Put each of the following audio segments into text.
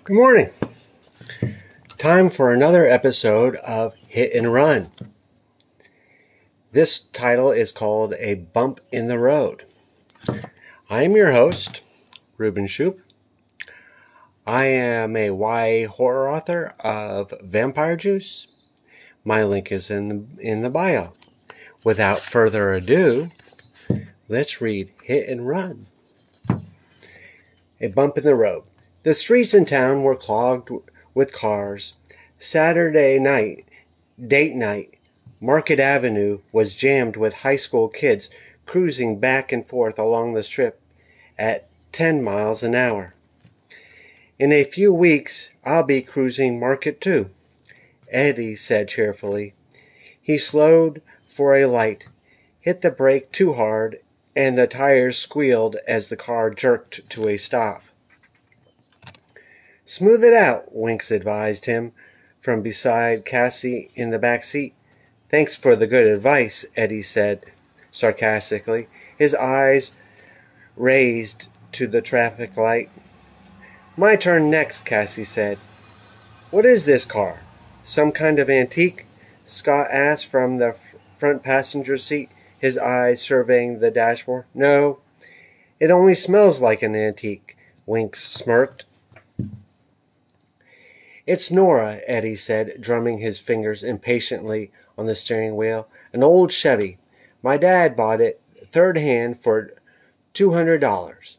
Good morning. Time for another episode of Hit and Run. This title is called A Bump in the Road. I am your host, Ruben Shoup. I am a YA horror author of Vampire Juice. My link is in the bio. Without further ado, let's read Hit and Run. A Bump in the Road. The streets in town were clogged with cars. Saturday night, date night, Market Avenue was jammed with high school kids cruising back and forth along the strip at 10 miles an hour. In a few weeks, I'll be cruising Market too, Eddie said cheerfully. He slowed for a light, hit the brake too hard, and the tires squealed as the car jerked to a stop. Smooth it out, Winks advised him from beside Cassie in the back seat. Thanks for the good advice, Eddie said sarcastically, his eyes raised to the traffic light. My turn next, Cassie said. What is this car? Some kind of antique? Scott asked from the front passenger seat, his eyes surveying the dashboard. No, it only smells like an antique, Winks smirked. It's Nora, Eddie said, drumming his fingers impatiently on the steering wheel. An old Chevy. My dad bought it third hand for $200.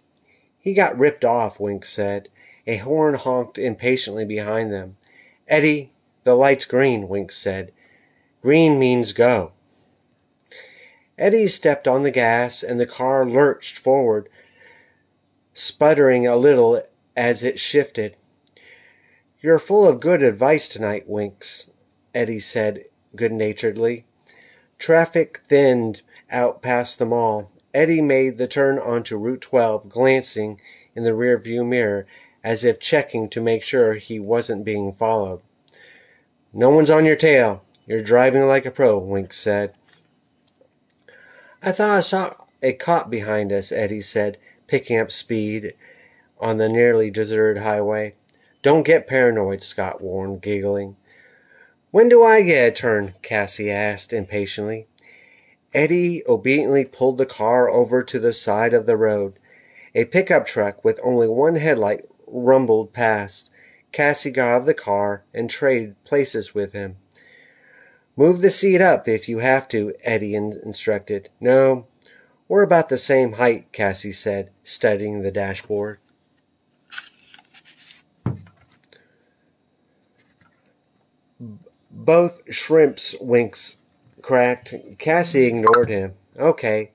He got ripped off, Winks said. A horn honked impatiently behind them. Eddie, the light's green, Winks said. Green means go. Eddie stepped on the gas, and the car lurched forward, sputtering a little as it shifted. You're full of good advice tonight, Winks, Eddie said good-naturedly. Traffic thinned out past the mall. Eddie made the turn onto Route 12, glancing in the rear-view mirror as if checking to make sure he wasn't being followed. No one's on your tail. You're driving like a pro, Winks said. I thought I saw a cop behind us, Eddie said, picking up speed on the nearly deserted highway. Don't get paranoid, Scott warned, giggling. When do I get a turn? Cassie asked impatiently. Eddie obediently pulled the car over to the side of the road. A pickup truck with only one headlight rumbled past. Cassie got out of the car and traded places with him. Move the seat up if you have to, Eddie instructed. No, we're about the same height, Cassie said, studying the dashboard. Both shrimps, Winks cracked. Cassie ignored him. Okay,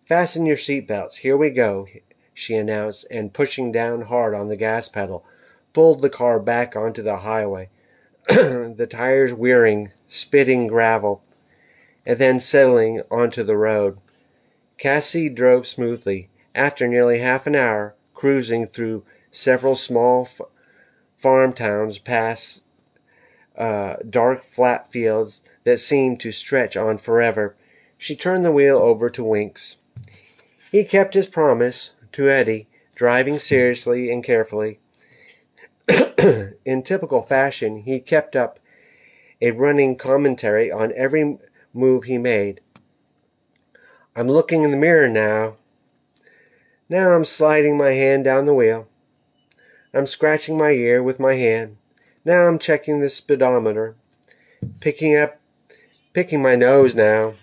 fasten your seatbelts. Here we go, she announced, and pushing down hard on the gas pedal, pulled the car back onto the highway, the tires whirring, spitting gravel, and then settling onto the road. Cassie drove smoothly. After nearly half an hour, cruising through several small farm towns past dark flat fields that seemed to stretch on forever, she turned the wheel over to Winks. He kept his promise to Eddie, driving seriously and carefully. In typical fashion, he kept up a running commentary on every move he made. I'm looking in the mirror now. Now I'm sliding my hand down the wheel. I'm scratching my ear with my hand. Now I'm checking the speedometer, picking my nose now,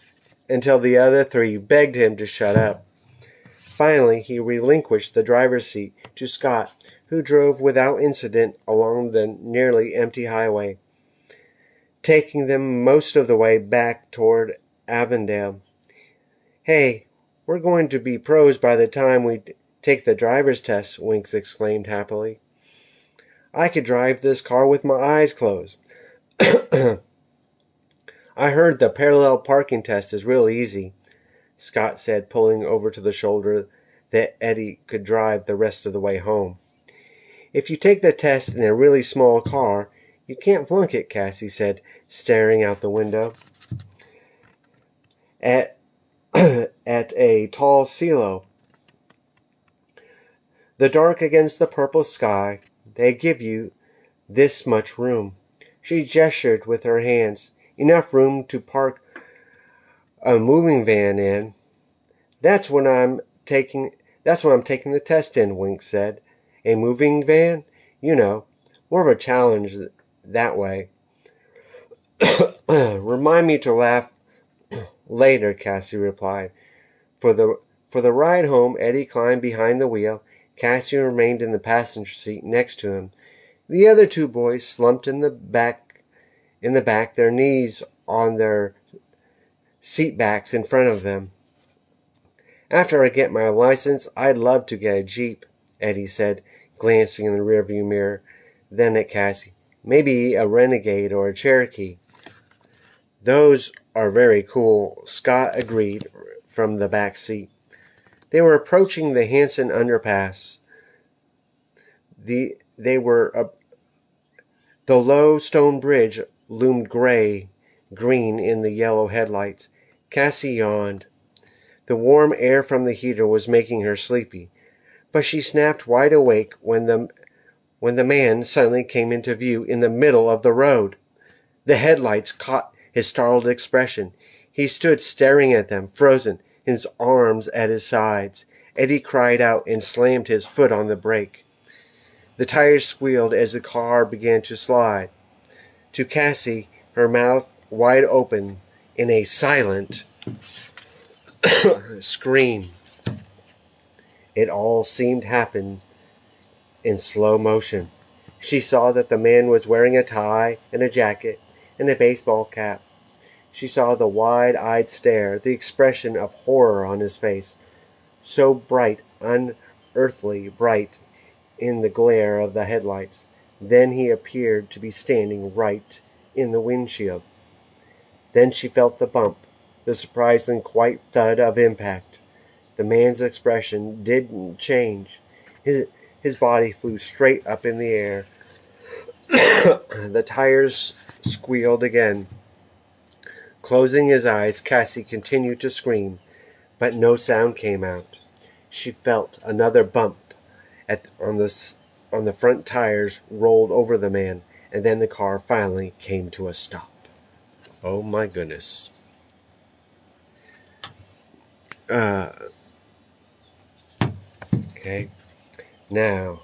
until the other three begged him to shut up. Finally, he relinquished the driver's seat to Scott, who drove without incident along the nearly empty highway, taking them most of the way back toward Avondale. Hey, we're going to be pros by the time we take the driver's test, Winks exclaimed happily. I could drive this car with my eyes closed. I heard the parallel parking test is real easy, Scott said, pulling over to the shoulder that Eddie could drive the rest of the way home. If you take the test in a really small car, you can't flunk it, Cassie said, staring out the window at a tall silo. The dark against the purple sky, They give you this much room." She gestured with her hands. "Enough room to park a moving van in." That's what I'm taking the test in," Wink said. "A moving van? You know, more of a challenge that way." "Remind me to laugh later," Cassie replied. For the ride home, Eddie climbed behind the wheel. Cassie remained in the passenger seat next to him. The other two boys slumped in the back, their knees on their seat backs in front of them. "After I get my license, I'd love to get a Jeep," Eddie said, glancing in the rearview mirror. Then at Cassie, "Maybe a Renegade or a Cherokee." "Those are very cool," Scott agreed from the back seat. They were approaching the Hanson underpass. The low stone bridge loomed green in the yellow headlights. Cassie yawned. The warm air from the heater was making her sleepy, but she snapped wide awake when the man suddenly came into view in the middle of the road. The headlights caught his startled expression. He stood staring at them, frozen, his arms at his sides. Eddie cried out and slammed his foot on the brake. The tires squealed as the car began to slide. To Cassie, her mouth wide open in a silent scream. It all seemed happen in slow motion. She saw that the man was wearing a tie and a jacket and a baseball cap. She saw the wide-eyed stare, the expression of horror on his face, so bright, unearthly bright in the glare of the headlights. Then he appeared to be standing right in the windshield. Then she felt the bump, the surprising quiet thud of impact. The man's expression didn't change. His body flew straight up in the air. The tires squealed again. Closing his eyes, Cassie continued to scream, but no sound came out. She felt another bump on the front tires rolled over the man, and then the car finally came to a stop. Oh my goodness. Okay. Now,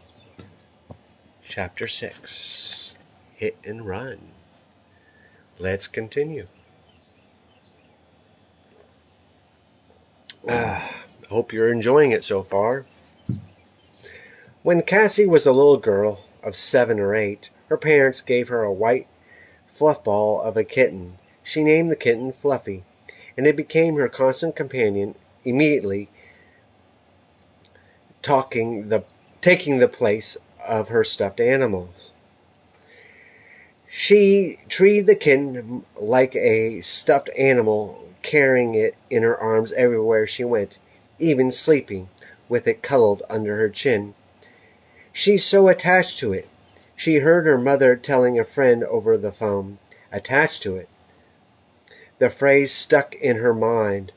Chapter 6. Hit and Run. Let's continue. Hope you're enjoying it so far. When Cassie was a little girl of 7 or 8, her parents gave her a white fluff ball of a kitten. She named the kitten Fluffy, and it became her constant companion, immediately taking the place of her stuffed animals. She treated the kitten like a stuffed animal, carrying it in her arms everywhere she went, even sleeping with it cuddled under her chin. She's so attached to it. She heard her mother telling a friend over the phone. Attached to it. The phrase stuck in her mind.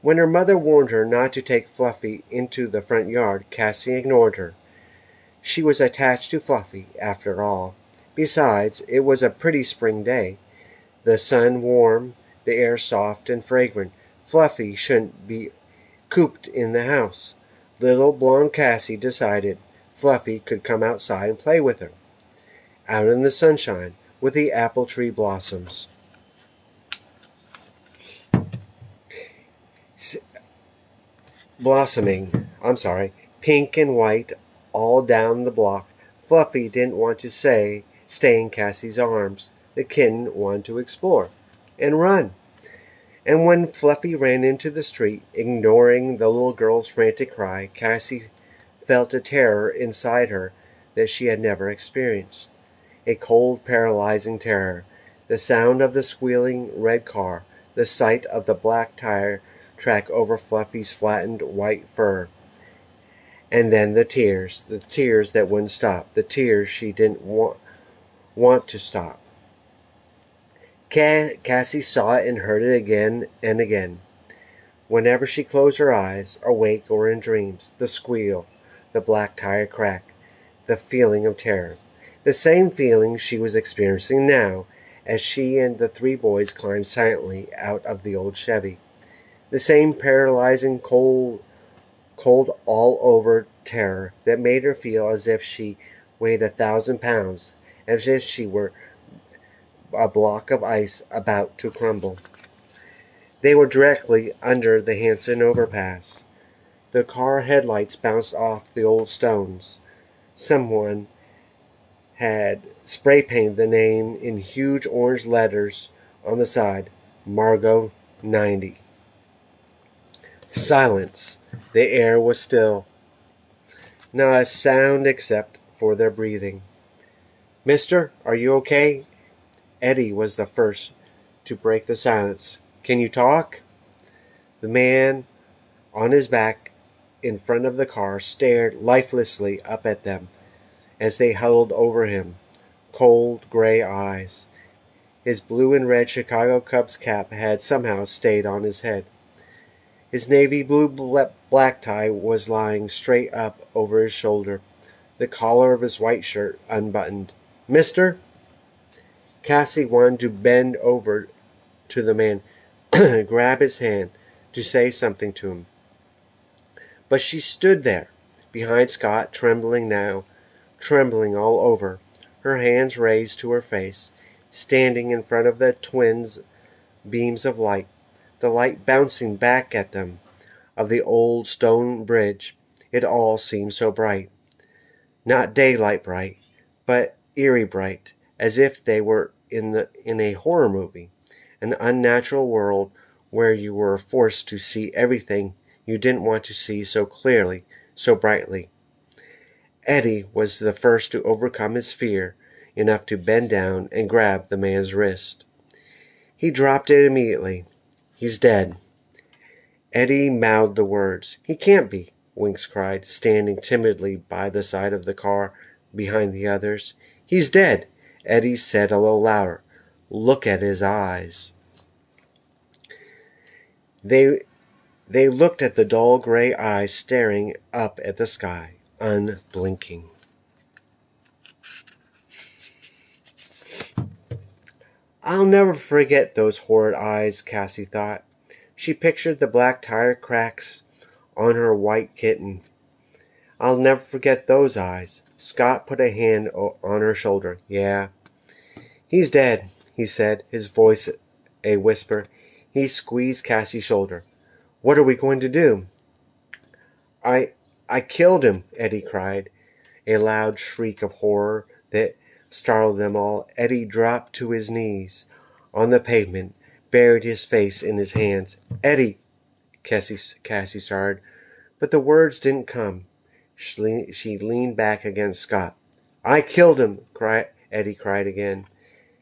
When her mother warned her not to take Fluffy into the front yard, Cassie ignored her. She was attached to Fluffy, after all. Besides, it was a pretty spring day. The sun warm, the air soft and fragrant. Fluffy shouldn't be cooped in the house. Little blonde Cassie decided Fluffy could come outside and play with her, out in the sunshine, with the apple tree blossoms. Pink and white all down the block. Fluffy didn't want to stay in Cassie's arms. The kitten wanted to explore and run. And when Fluffy ran into the street, ignoring the little girl's frantic cry, Cassie felt a terror inside her that she had never experienced. A cold, paralyzing terror. The sound of the squealing red car, the sight of the black tire track over Fluffy's flattened white fur. And then the tears that wouldn't stop, the tears she didn't want to stop. Cassie saw it and heard it again and again. Whenever she closed her eyes, awake or in dreams, the squeal, the black tire crack, the feeling of terror. The same feeling she was experiencing now as she and the three boys climbed silently out of the old Chevy. The same paralyzing cold all over terror that made her feel as if she weighed 1,000 pounds, as if she were a block of ice about to crumble. They were directly under the Hanson overpass. The car headlights bounced off the old stones. Someone had spray painted the name in huge orange letters on the side, Margot 90. Silence. The air was still. Not a sound except for their breathing. "Mister, are you okay?" Eddie was the first to break the silence. "Can you talk?" The man on his back in front of the car stared lifelessly up at them as they huddled over him. Cold, gray eyes. His blue and red Chicago Cubs cap had somehow stayed on his head. His navy blue black tie was lying straight up over his shoulder, the collar of his white shirt unbuttoned. "Mister?" Cassie wanted to bend over to the man, grab his hand, to say something to him. But she stood there, behind Scott, trembling now, trembling all over, her hands raised to her face, standing in front of the twins' beams of light, the light bouncing back at them, of the old stone bridge. It all seemed so bright. Not daylight bright, but eerie bright, as if they were in a horror movie, an unnatural world where you were forced to see everything you didn't want to see so clearly, so brightly. Eddie was the first to overcome his fear enough to bend down and grab the man's wrist. He dropped it immediately. "He's dead." Eddie mouthed the words. "He can't be," Winks cried, standing timidly by the side of the car behind the others. "He's dead," Eddie said a little louder. "Look at his eyes." They looked at the dull gray eyes staring up at the sky, unblinking. "I'll never forget those horrid eyes," Cassie thought. She pictured the black tire cracks on her white kitten. "I'll never forget those eyes." Scott put a hand on her shoulder. "Yeah, he's dead," he said, his voice a whisper. He squeezed Cassie's shoulder. "What are we going to do?" I killed him," Eddie cried, a loud shriek of horror that startled them all. Eddie dropped to his knees on the pavement, buried his face in his hands. "Eddie," Cassie started, but the words didn't come. She leaned back against Scott. "I killed him," Eddie cried again.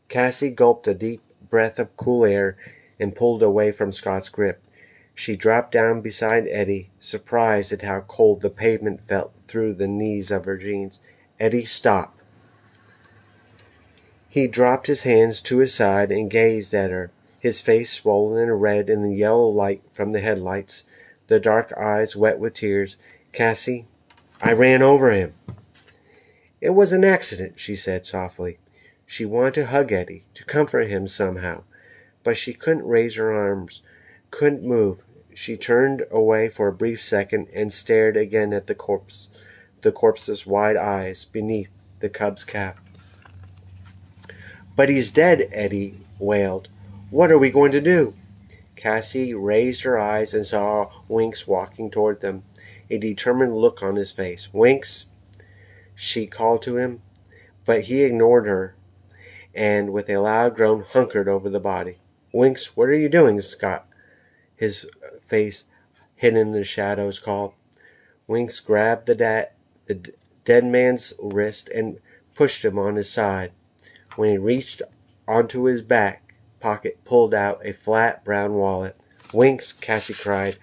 Cassie gulped a deep breath of cool air and pulled away from Scott's grip. She dropped down beside Eddie, surprised at how cold the pavement felt through the knees of her jeans. "Eddie, stop." He dropped his hands to his side and gazed at her, his face swollen and red in the yellow light from the headlights, the dark eyes wet with tears. "Cassie, I ran over him." "It was an accident," she said softly. She wanted to hug Eddie, to comfort him somehow, but she couldn't raise her arms, couldn't move. She turned away for a brief second and stared again at the corpse's wide eyes beneath the cub's cap. "But he's dead," Eddie wailed. "What are we going to do?" Cassie raised her eyes and saw Winks walking toward them, a determined look on his face. "Winks," she called to him, but he ignored her and with a loud groan hunkered over the body. "Winks, what are you doing?" Scott, his face hidden in the shadows, called. Winks grabbed the dead man's wrist and pushed him on his side. When he reached onto his back pocket, pulled out a flat brown wallet. "Winks!" Cassie cried,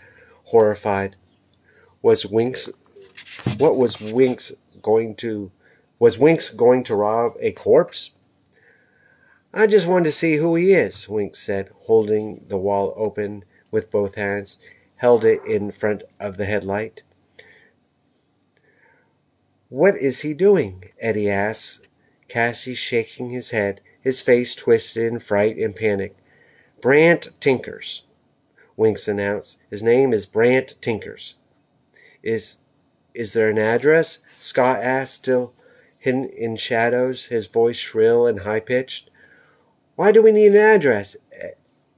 horrified. Was Winks going to rob a corpse? "I just wanted to see who he is," Winks said, holding the wallet open with both hands, held it in front of the headlight. What is he doing? Eddie asked, Cassie shaking his head, his face twisted in fright and panic. Brant Tinkers, Winks announced. His name is Brant Tinkers. Is there an address? Scott asked, still hidden in shadows, his voice shrill and high-pitched. Why do we need an address?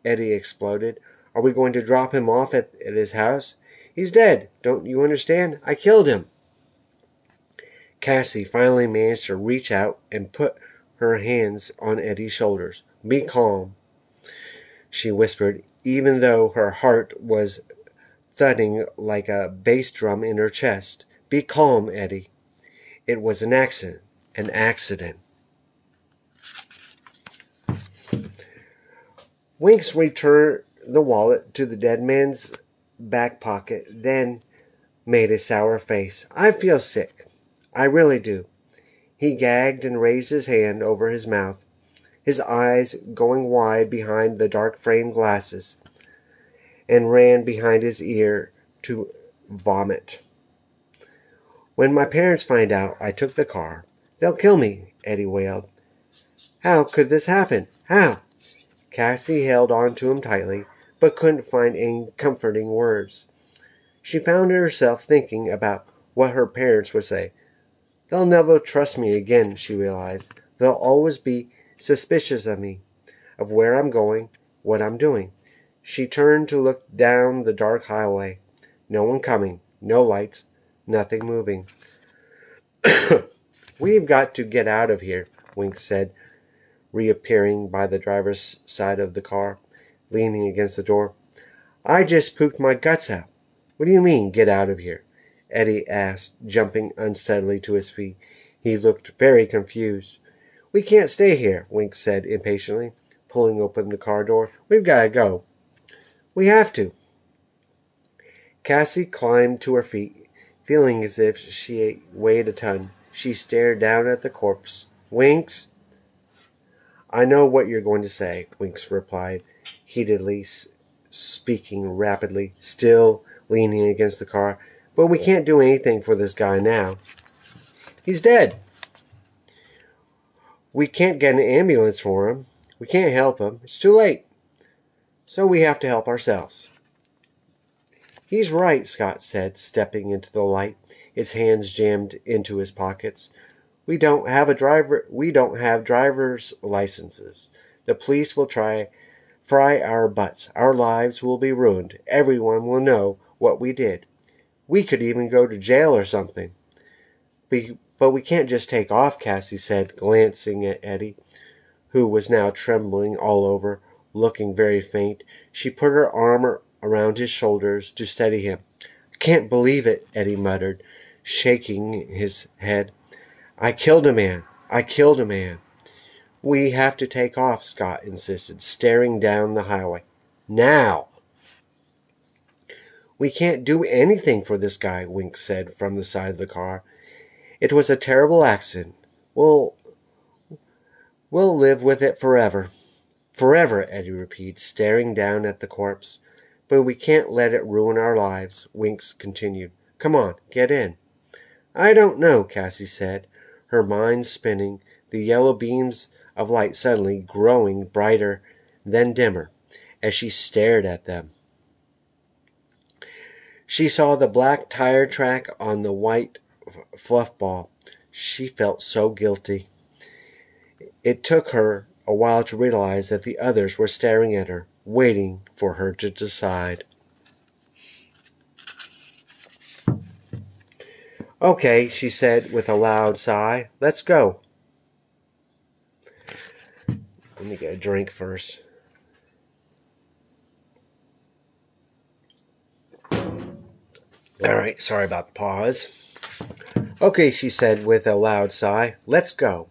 Eddie exploded. Are we going to drop him off at his house? He's dead. Don't you understand? I killed him. Cassie finally managed to reach out and put her hands on Eddie's shoulders. Be calm, she whispered, even though her heart was thudding like a bass drum in her chest. Be calm, Eddie. It was an accident. An accident. Winks returned the wallet to the dead man's back pocket, then made a sour face. I feel sick. I really do. He gagged and raised his hand over his mouth, his eyes going wide behind the dark-framed glasses, and ran behind his ear to vomit. When my parents find out I took the car, they'll kill me, Eddie wailed. How could this happen? How? Cassie held on to him tightly, but couldn't find any comforting words. She found herself thinking about what her parents would say. They'll never trust me again, she realized. They'll always be suspicious of me, of where I'm going, what I'm doing. She turned to look down the dark highway. No one coming, no lights, nothing moving. We've got to get out of here, Winks said, reappearing by the driver's side of the car, leaning against the door. I just pooped my guts out. What do you mean, get out of here? Eddie asked, jumping unsteadily to his feet. He looked very confused. We can't stay here, Winks said impatiently, pulling open the car door. We've got to go. We have to. Cassie climbed to her feet, feeling as if she weighed a ton. She stared down at the corpse. Winks? I know what you're going to say, Winks replied, heatedly, speaking rapidly, still leaning against the car. But we can't do anything for this guy now. He's dead. We can't get an ambulance for him. We can't help him. It's too late. So we have to help ourselves. He's right, Scott said, stepping into the light, his hands jammed into his pockets. We don't have driver's licenses. The police will fry our butts. Our lives will be ruined. Everyone will know what we did. We could even go to jail or something. But we can't just take off, Cassie said, glancing at Eddie, who was now trembling all over, looking very faint. She put her arm around his shoulders to steady him. I can't believe it, Eddie muttered, shaking his head. I killed a man. I killed a man. We have to take off, Scott insisted, staring down the highway. Now! We can't do anything for this guy, Winks said from the side of the car. It was a terrible accident. We'll live with it forever. Forever, Eddie repeated, staring down at the corpse. But we can't let it ruin our lives, Winks continued. Come on, get in. I don't know, Cassie said, her mind spinning, the yellow beams of light suddenly growing brighter, then dimmer, as she stared at them. She saw the black tire track on the white fluff ball. She felt so guilty. It took her a while to realize that the others were staring at her, waiting for her to decide. Okay, she said with a loud sigh. Let's go. Let me get a drink first. All right, sorry about the pause. Okay, she said with a loud sigh. Let's go.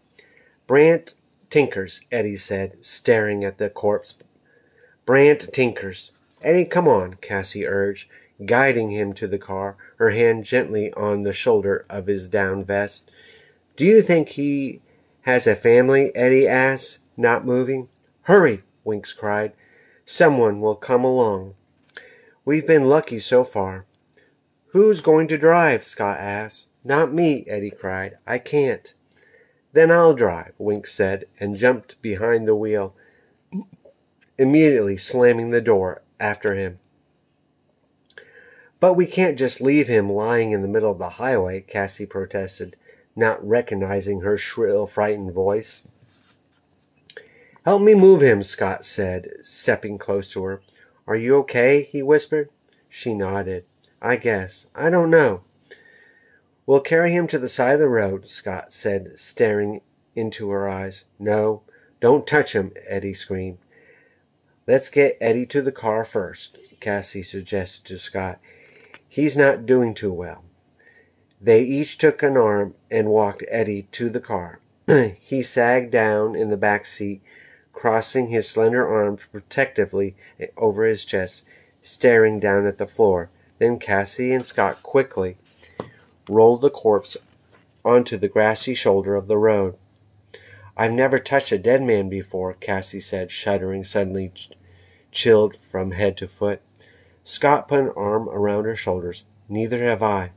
Brant Tinkers, Eddie said, staring at the corpse. Brant Tinkers. Eddie, come on, Cassie urged, guiding him to the car, her hand gently on the shoulder of his down vest. Do you think he has a family? Eddie asked, not moving. Hurry, Winks cried. Someone will come along. We've been lucky so far. Who's going to drive? Scott asked. Not me, Eddie cried. I can't. Then I'll drive, Wink said, and jumped behind the wheel, immediately slamming the door after him. But we can't just leave him lying in the middle of the highway, Cassie protested, not recognizing her shrill, frightened voice. Help me move him, Scott said, stepping close to her. Are you okay? He whispered. She nodded. I guess. I don't know. We'll carry him to the side of the road, Scott said, staring into her eyes. No, don't touch him, Eddie screamed. Let's get Eddie to the car first, Cassie suggested to Scott. He's not doing too well. They each took an arm and walked Eddie to the car. He sagged down in the back seat, crossing his slender arms protectively over his chest, staring down at the floor. Then Cassie and Scott quickly rolled the corpse onto the grassy shoulder of the road. I've never touched a dead man before, Cassie said, shuddering, suddenly chilled from head to foot. Scott put an arm around her shoulders. Neither have I.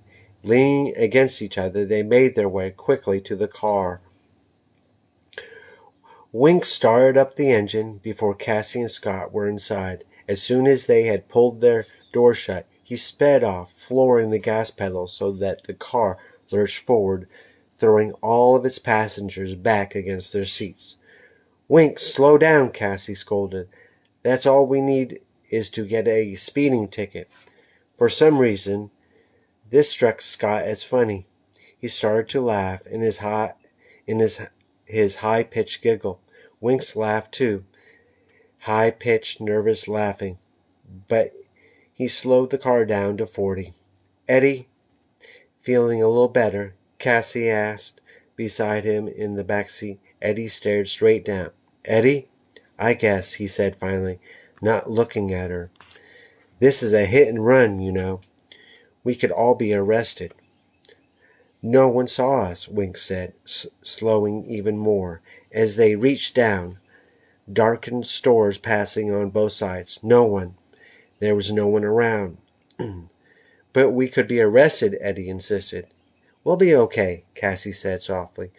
Leaning against each other, they made their way quickly to the car. Wink started up the engine before Cassie and Scott were inside. As soon as they had pulled their door shut, he sped off, flooring the gas pedal so that the car lurched forward, throwing all of its passengers back against their seats. Wink, slow down, Cassie scolded. That's all we need is to get a speeding ticket. For some reason, this struck Scott as funny. He started to laugh in his high-pitched giggle. Wink's laughed too, high-pitched, nervous laughing. But he slowed the car down to 40. Eddie, feeling a little better, Cassie asked beside him in the back seat. Eddie stared straight down. Eddie? I guess, he said finally, not looking at her. This is a hit and run, you know. We could all be arrested. No one saw us, Wink said, slowing even more, as they reached down. Darkened stores passing on both sides. No one. There was no one around. But we could be arrested, Eddie insisted. We'll be okay, Cassie said softly.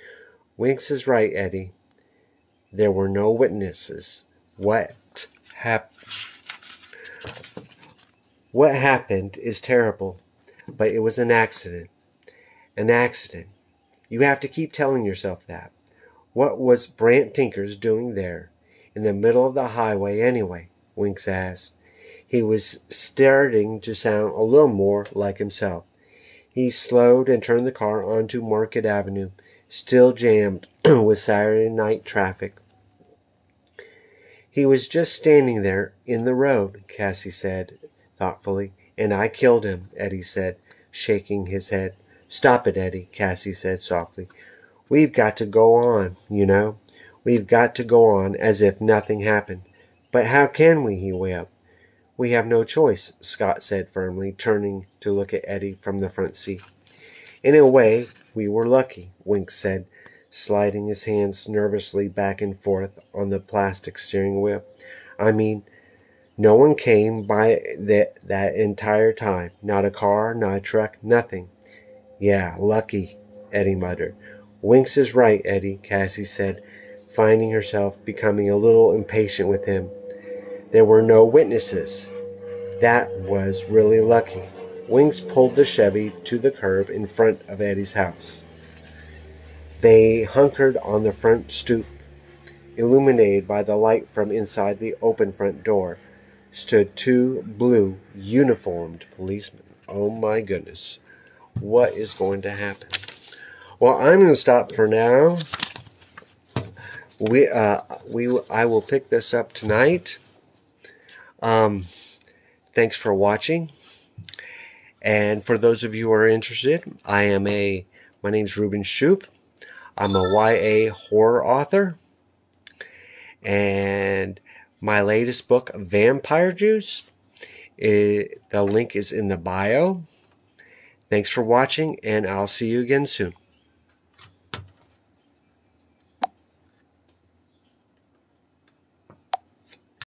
Winks is right, Eddie. There were no witnesses. What happened is terrible, but it was an accident. An accident. You have to keep telling yourself that. What was Brant Tinkers doing there, in the middle of the highway anyway? Winks asked. He was starting to sound a little more like himself. He slowed and turned the car onto Market Avenue, still jammed with Saturday night traffic. He was just standing there in the road, Cassie said thoughtfully. And I killed him, Eddie said, shaking his head. Stop it, Eddie, Cassie said softly. We've got to go on, you know. We've got to go on as if nothing happened. But how can we? He wailed. We have no choice, Scott said firmly, turning to look at Eddie from the front seat. In a way, we were lucky, Wink said, sliding his hands nervously back and forth on the plastic steering wheel. I mean, no one came by that entire time. Not a car, not a truck, nothing. Yeah, lucky, Eddie muttered. Winks is right, Eddie, Cassie said, finding herself becoming a little impatient with him. There were no witnesses. That was really lucky. Winks pulled the Chevy to the curb in front of Eddie's house. They hunkered on the front stoop. Illuminated by the light from inside the open front door, stood two blue, uniformed policemen. Oh my goodness. What is going to happen? Well, I'm going to stop for now. I will pick this up tonight. Thanks for watching. And for those of you who are interested, my name's Ruben Shoup. I'm a YA horror author. And my latest book, Vampire Juice, the link is in the bio. Thanks for watching, and I'll see you again soon.